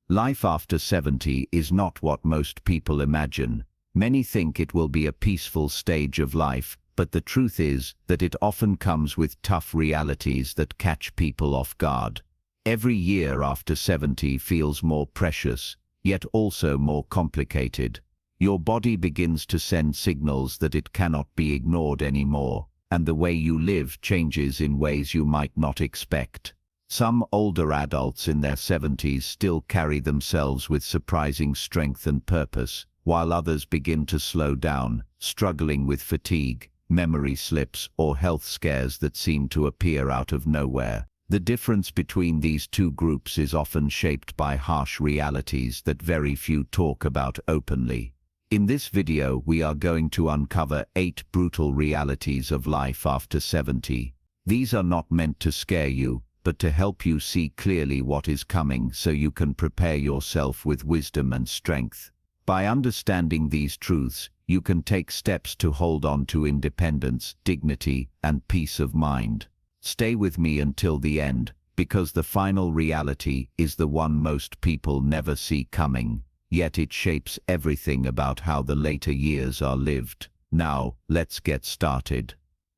Life after 70 is not what most people imagine. Many think it will be a peaceful stage of life, but the truth is that it often comes with tough realities that catch people off guard. Every year after 70 feels more precious, yet also more complicated. Your body begins to send signals that it cannot be ignored anymore, and the way you live changes in ways you might not expect. Some older adults in their 70s still carry themselves with surprising strength and purpose, while others begin to slow down, struggling with fatigue, memory slips, or health scares that seem to appear out of nowhere. The difference between these two groups is often shaped by harsh realities that very few talk about openly. In this video, we are going to uncover 8 brutal realities of life after 70. These are not meant to scare you, but to help you see clearly what is coming so you can prepare yourself with wisdom and strength. By understanding these truths, you can take steps to hold on to independence, dignity, and peace of mind. Stay with me until the end, because the final reality is the one most people never see coming, yet it shapes everything about how the later years are lived. Now, let's get started.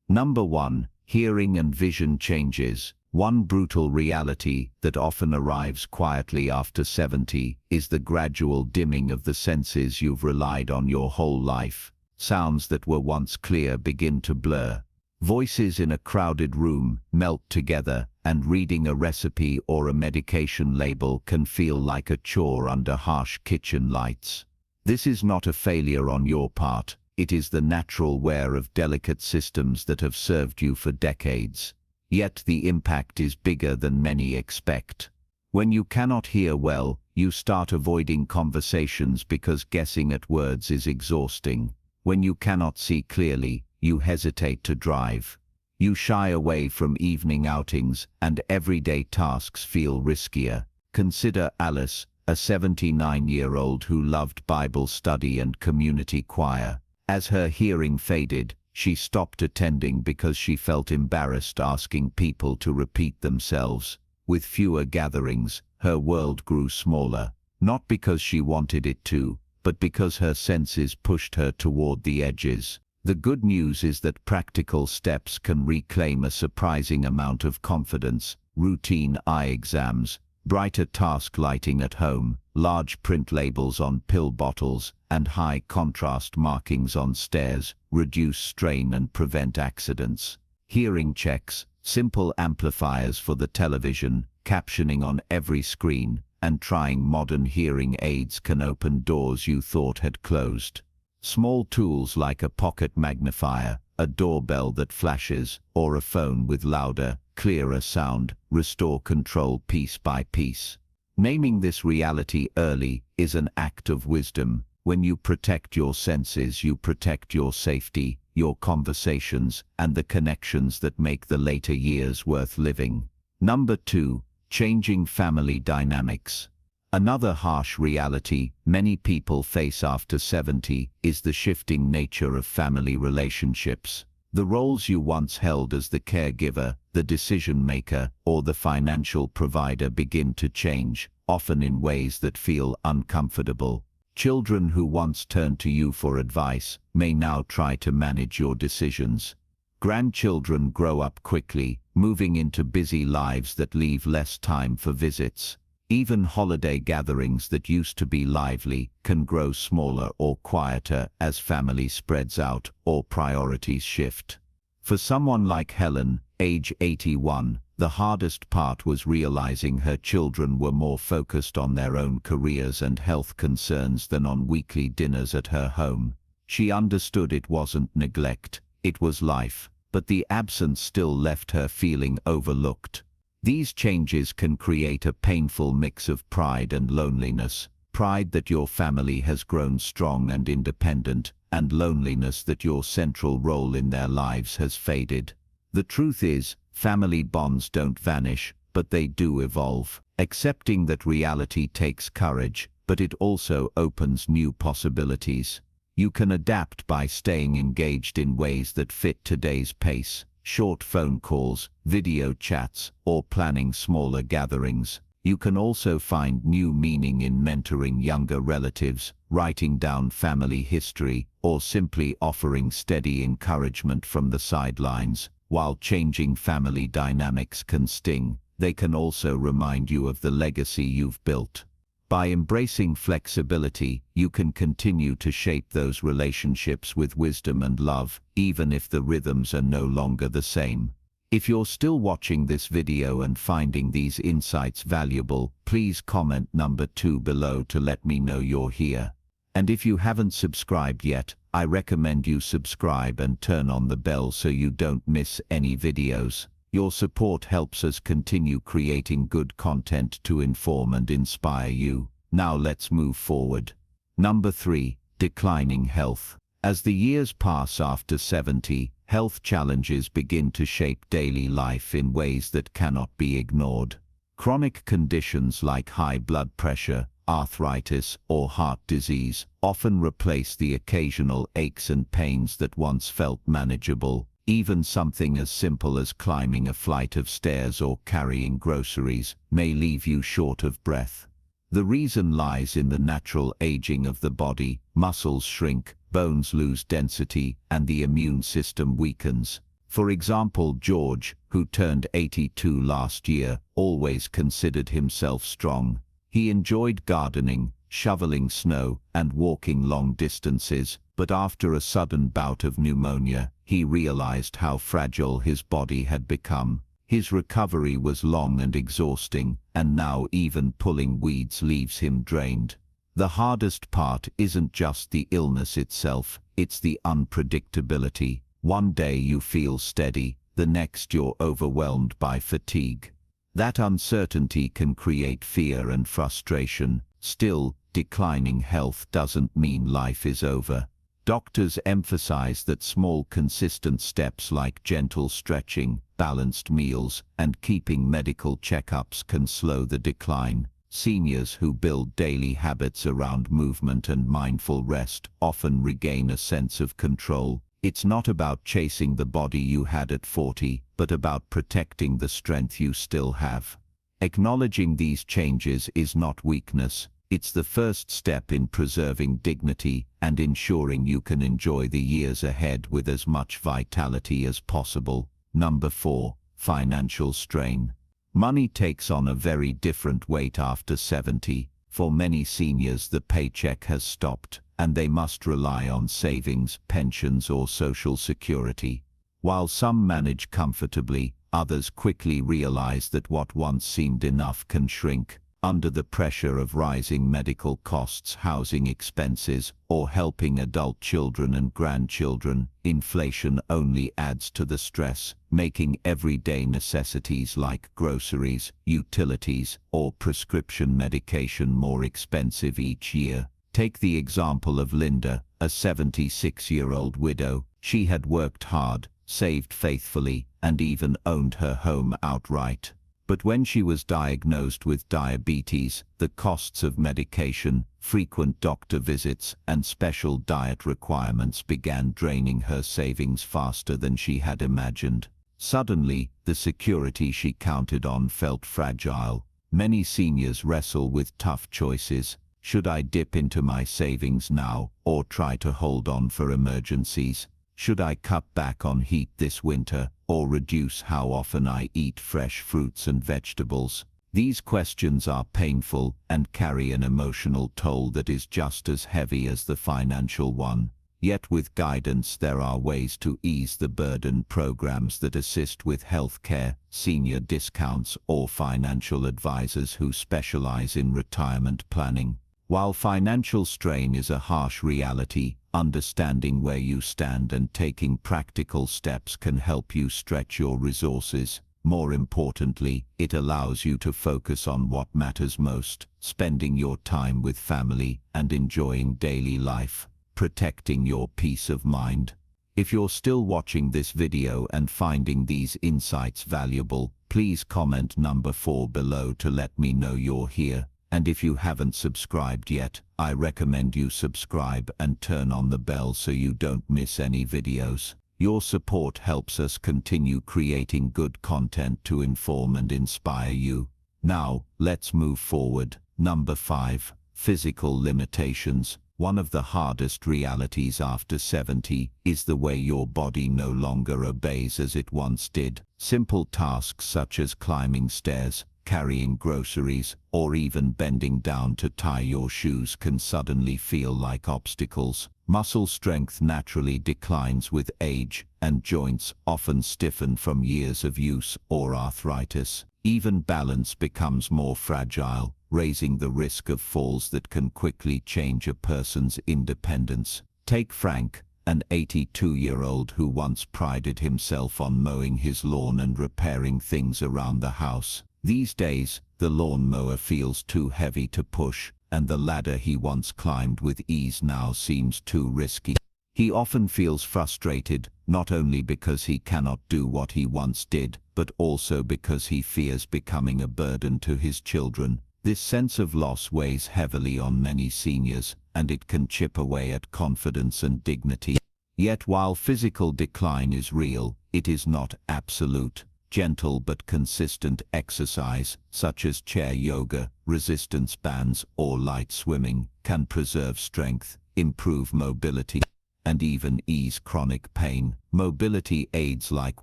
Number 1. Hearing and vision changes. One brutal reality that often arrives quietly after 70 is the gradual dimming of the senses you've relied on your whole life. Sounds that were once clear begin to blur. Voices in a crowded room melt together, and reading a recipe or a medication label can feel like a chore under harsh kitchen lights. This is not a failure on your part. It is the natural wear of delicate systems that have served you for decades. Yet the impact is bigger than many expect. When you cannot hear well, you start avoiding conversations because guessing at words is exhausting. When you cannot see clearly, you hesitate to drive. You shy away from evening outings, and everyday tasks feel riskier. Consider Alice, a 79-year-old who loved Bible study and community choir. As her hearing faded, she stopped attending because she felt embarrassed asking people to repeat themselves. With fewer gatherings, her world grew smaller, not because she wanted it to, but because her senses pushed her toward the edges. The good news is that practical steps can reclaim a surprising amount of confidence. Routine eye exams, brighter task lighting at home, large print labels on pill bottles, and high contrast markings on stairs reduce strain and prevent accidents. Hearing checks, simple amplifiers for the television, captioning on every screen, and trying modern hearing aids can open doors you thought had closed. Small tools like a pocket magnifier, a doorbell that flashes, or a phone with louder, clearer sound restore control piece by piece. Naming this reality early is an act of wisdom. When you protect your senses, you protect your safety, your conversations, and the connections that make the later years worth living. Number 2. Changing family dynamics. Another harsh reality many people face after 70 is the shifting nature of family relationships. The roles you once held as the caregiver, the decision-maker, or the financial provider begin to change, often in ways that feel uncomfortable. Children who once turned to you for advice may now try to manage your decisions. Grandchildren grow up quickly, moving into busy lives that leave less time for visits. Even holiday gatherings that used to be lively can grow smaller or quieter as family spreads out or priorities shift. For someone like Helen, age 81, the hardest part was realizing her children were more focused on their own careers and health concerns than on weekly dinners at her home. She understood it wasn't neglect, it was life, but the absence still left her feeling overlooked. These changes can create a painful mix of pride and loneliness. Pride that your family has grown strong and independent, and loneliness that your central role in their lives has faded. The truth is, family bonds don't vanish, but they do evolve. Accepting that reality takes courage, but it also opens new possibilities. You can adapt by staying engaged in ways that fit today's pace. Short phone calls, video chats, or planning smaller gatherings. You can also find new meaning in mentoring younger relatives, writing down family history, or simply offering steady encouragement from the sidelines. While changing family dynamics can sting, they can also remind you of the legacy you've built. By embracing flexibility, you can continue to shape those relationships with wisdom and love, even if the rhythms are no longer the same. If you're still watching this video and finding these insights valuable, please comment number 2 below to let me know you're here. And if you haven't subscribed yet, I recommend you subscribe and turn on the bell so you don't miss any videos. Your support helps us continue creating good content to inform and inspire you. Now let's move forward. Number 3. Declining health. As the years pass after 70, health challenges begin to shape daily life in ways that cannot be ignored. Chronic conditions like high blood pressure, arthritis, or heart disease often replace the occasional aches and pains that once felt manageable. Even something as simple as climbing a flight of stairs or carrying groceries may leave you short of breath. The reason lies in the natural aging of the body. Muscles shrink, bones lose density, and the immune system weakens. For example, George, who turned 82 last year, always considered himself strong. He enjoyed gardening, shoveling snow, and walking long distances, but after a sudden bout of pneumonia, he realized how fragile his body had become. His recovery was long and exhausting, and now even pulling weeds leaves him drained. The hardest part isn't just the illness itself, it's the unpredictability. One day you feel steady, the next you're overwhelmed by fatigue. That uncertainty can create fear and frustration. Still, declining health doesn't mean life is over. Doctors emphasize that small consistent steps like gentle stretching, balanced meals, and keeping medical checkups can slow the decline. Seniors who build daily habits around movement and mindful rest often regain a sense of control. It's not about chasing the body you had at 40, but about protecting the strength you still have. Acknowledging these changes is not weakness. It's the first step in preserving dignity and ensuring you can enjoy the years ahead with as much vitality as possible. Number 4. Financial strain. Money takes on a very different weight after 70. For many seniors, the paycheck has stopped, and they must rely on savings, pensions, or social security. While some manage comfortably, others quickly realize that what once seemed enough can shrink. Under the pressure of rising medical costs, housing expenses, or helping adult children and grandchildren, inflation only adds to the stress, making everyday necessities like groceries, utilities, or prescription medication more expensive each year. Take the example of Linda, a 76-year-old widow. She had worked hard, saved faithfully, and even owned her home outright. But when she was diagnosed with diabetes, the costs of medication, frequent doctor visits, and special diet requirements began draining her savings faster than she had imagined. Suddenly, the security she counted on felt fragile. Many seniors wrestle with tough choices. Should I dip into my savings now, or try to hold on for emergencies? Should I cut back on heat this winter, or reduce how often I eat fresh fruits and vegetables? These questions are painful and carry an emotional toll that is just as heavy as the financial one. Yet with guidance, there are ways to ease the burden. Programs that assist with health care, senior discounts, or financial advisors who specialize in retirement planning. While financial strain is a harsh reality, understanding where you stand and taking practical steps can help you stretch your resources. More importantly, it allows you to focus on what matters most, spending your time with family and enjoying daily life, protecting your peace of mind. If you're still watching this video and finding these insights valuable, please comment number 4 below to let me know you're here. And if you haven't subscribed yet, I recommend you subscribe and turn on the bell so you don't miss any videos. Your support helps us continue creating good content to inform and inspire you. Now, let's move forward. Number 5. Physical limitations. One of the hardest realities after 70 is the way your body no longer obeys as it once did. Simple tasks such as climbing stairs, carrying groceries, or even bending down to tie your shoes can suddenly feel like obstacles. Muscle strength naturally declines with age, and joints often stiffen from years of use or arthritis. Even balance becomes more fragile, raising the risk of falls that can quickly change a person's independence. Take Frank, an 82-year-old who once prided himself on mowing his lawn and repairing things around the house. These days, the lawnmower feels too heavy to push, and the ladder he once climbed with ease now seems too risky. He often feels frustrated, not only because he cannot do what he once did, but also because he fears becoming a burden to his children. This sense of loss weighs heavily on many seniors, and it can chip away at confidence and dignity. Yet while physical decline is real, it is not absolute. Gentle but consistent exercise, such as chair yoga, resistance bands, or light swimming, can preserve strength, improve mobility, and even ease chronic pain. Mobility aids like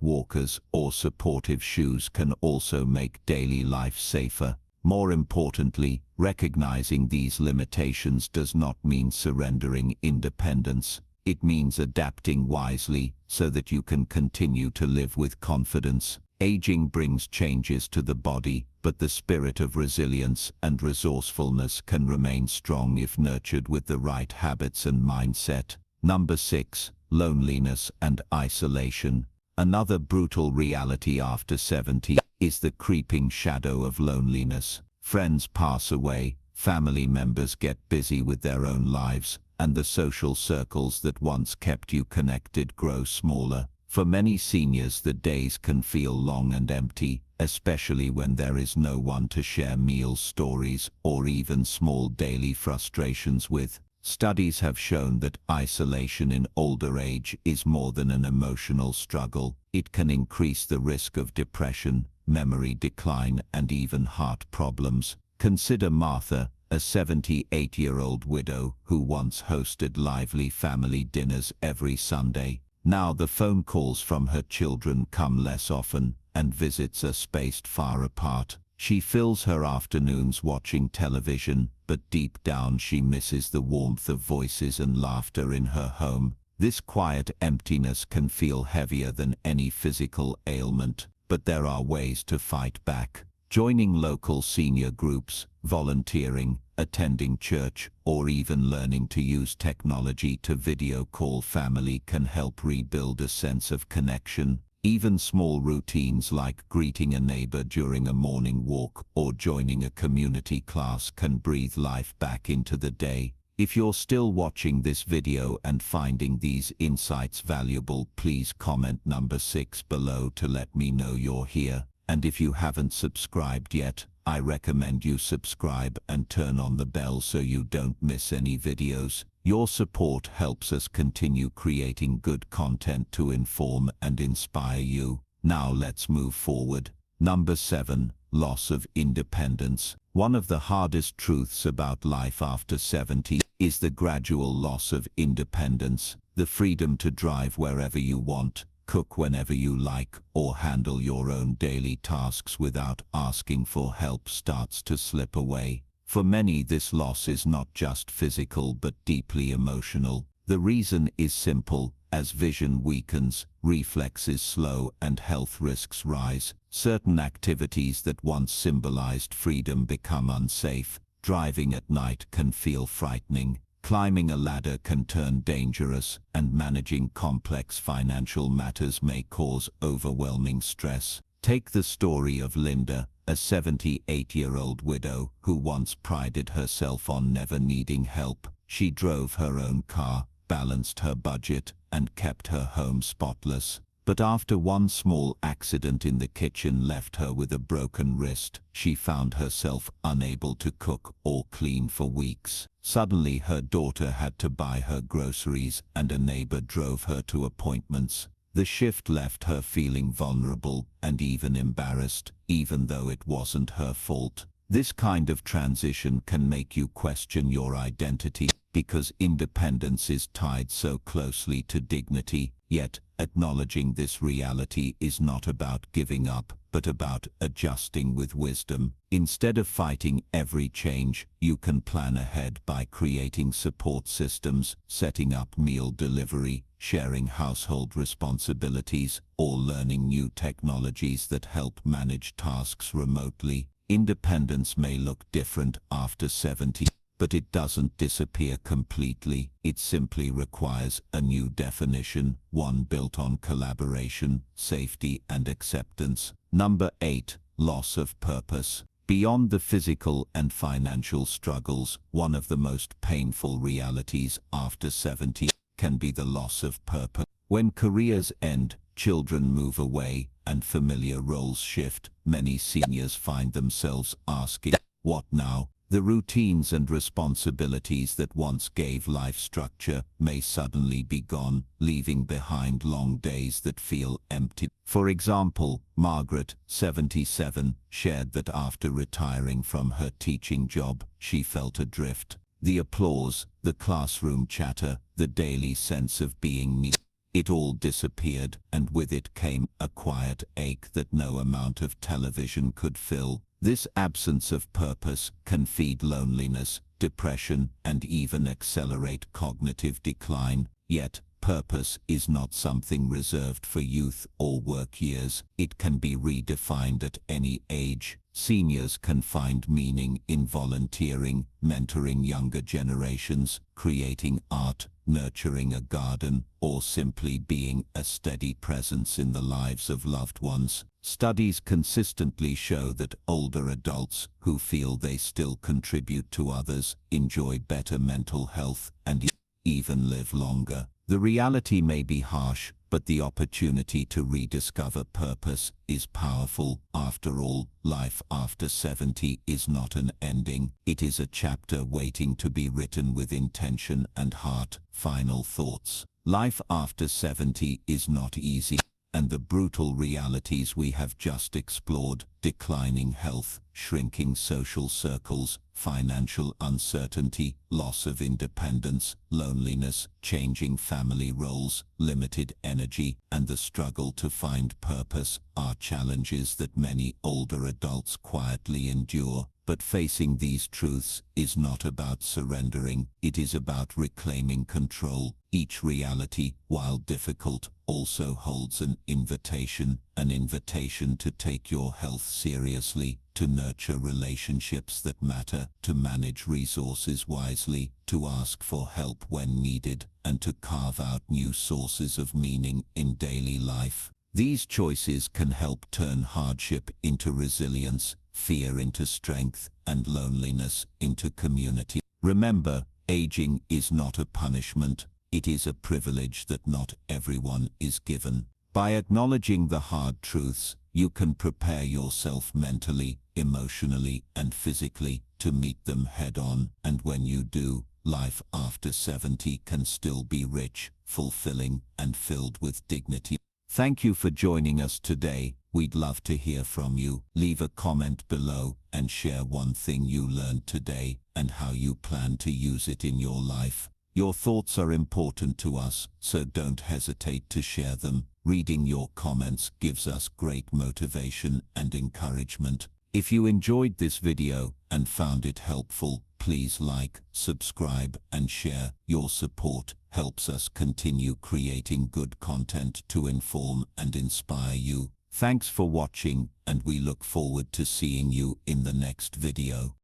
walkers or supportive shoes can also make daily life safer. More importantly, recognizing these limitations does not mean surrendering independence. It means adapting wisely so that you can continue to live with confidence. Aging brings changes to the body, but the spirit of resilience and resourcefulness can remain strong if nurtured with the right habits and mindset. Number 6. Loneliness and isolation. Another brutal reality after 70 is the creeping shadow of loneliness. Friends pass away, family members get busy with their own lives, and the social circles that once kept you connected grow smaller. For many seniors, the days can feel long and empty, especially when there is no one to share meals, stories, or even small daily frustrations with. Studies have shown that isolation in older age is more than an emotional struggle. It can increase the risk of depression, memory decline, and even heart problems. Consider Martha, a 78-year-old widow who once hosted lively family dinners every Sunday. Now the phone calls from her children come less often, and visits are spaced far apart. She fills her afternoons watching television, but deep down she misses the warmth of voices and laughter in her home. This quiet emptiness can feel heavier than any physical ailment, but there are ways to fight back. Joining local senior groups, volunteering, attending church, or even learning to use technology to video call family can help rebuild a sense of connection. Even small routines like greeting a neighbor during a morning walk or joining a community class can breathe life back into the day. If you're still watching this video and finding these insights valuable, please comment number 6 below to let me know you're here. And if you haven't subscribed yet, I recommend you subscribe and turn on the bell so you don't miss any videos. Your support helps us continue creating good content to inform and inspire you. Now let's move forward. Number 7. Loss of independence. One of the hardest truths about life after 70 is the gradual loss of independence. The freedom to drive wherever you want, cook whenever you like, or handle your own daily tasks without asking for help starts to slip away. For many, this loss is not just physical but deeply emotional. The reason is simple: as vision weakens, reflexes slow, and health risks rise. Certain activities that once symbolized freedom become unsafe. Driving at night can feel frightening. Climbing a ladder can turn dangerous, and managing complex financial matters may cause overwhelming stress. Take the story of Linda, a 78-year-old widow who once prided herself on never needing help. She drove her own car, balanced her budget, and kept her home spotless. But after one small accident in the kitchen left her with a broken wrist, she found herself unable to cook or clean for weeks. Suddenly her daughter had to buy her groceries, and a neighbor drove her to appointments. The shift left her feeling vulnerable and even embarrassed, even though it wasn't her fault. This kind of transition can make you question your identity, because independence is tied so closely to dignity. Yet, acknowledging this reality is not about giving up, but about adjusting with wisdom. Instead of fighting every change, you can plan ahead by creating support systems, setting up meal delivery, sharing household responsibilities, or learning new technologies that help manage tasks remotely. Independence may look different after 70. But it doesn't disappear completely. It simply requires a new definition, one built on collaboration, safety, and acceptance. Number 8. Loss of purpose. Beyond the physical and financial struggles, one of the most painful realities after 70 can be the loss of purpose. When careers end, children move away, and familiar roles shift, many seniors find themselves asking, "What now?" The routines and responsibilities that once gave life structure may suddenly be gone, leaving behind long days that feel empty. For example, Margaret, 77, shared that after retiring from her teaching job, she felt adrift. The applause, the classroom chatter, the daily sense of being needed. It all disappeared, and with it came a quiet ache that no amount of television could fill. This absence of purpose can feed loneliness, depression, and even accelerate cognitive decline. Yet, purpose is not something reserved for youth or work years. It can be redefined at any age. Seniors can find meaning in volunteering, mentoring younger generations, creating art, nurturing a garden, or simply being a steady presence in the lives of loved ones. Studies consistently show that older adults who feel they still contribute to others enjoy better mental health and even live longer. The reality may be harsh, but the opportunity to rediscover purpose is powerful. After all, life after 70 is not an ending. It is a chapter waiting to be written with intention and heart. Final thoughts. Life after 70 is not easy, and the brutal realities we have just explored, declining health, shrinking social circles, financial uncertainty, loss of independence, loneliness, changing family roles, limited energy, and the struggle to find purpose are challenges that many older adults quietly endure. But facing these truths is not about surrendering, it is about reclaiming control. Each reality, while difficult, also holds an invitation to take your health seriously, to nurture relationships that matter, to manage resources wisely, to ask for help when needed, and to carve out new sources of meaning in daily life. These choices can help turn hardship into resilience, fear into strength, and loneliness into community. Remember, aging is not a punishment, it is a privilege that not everyone is given. By acknowledging the hard truths, you can prepare yourself mentally, emotionally, and physically to meet them head-on, and when you do, life after 70 can still be rich, fulfilling, and filled with dignity. Thank you for joining us today. We'd love to hear from you. Leave a comment below and share one thing you learned today and how you plan to use it in your life. Your thoughts are important to us, so don't hesitate to share them. Reading your comments gives us great motivation and encouragement. If you enjoyed this video and found it helpful, please like, subscribe, and share. Your support helps us continue creating good content to inform and inspire you. Thanks for watching, and we look forward to seeing you in the next video.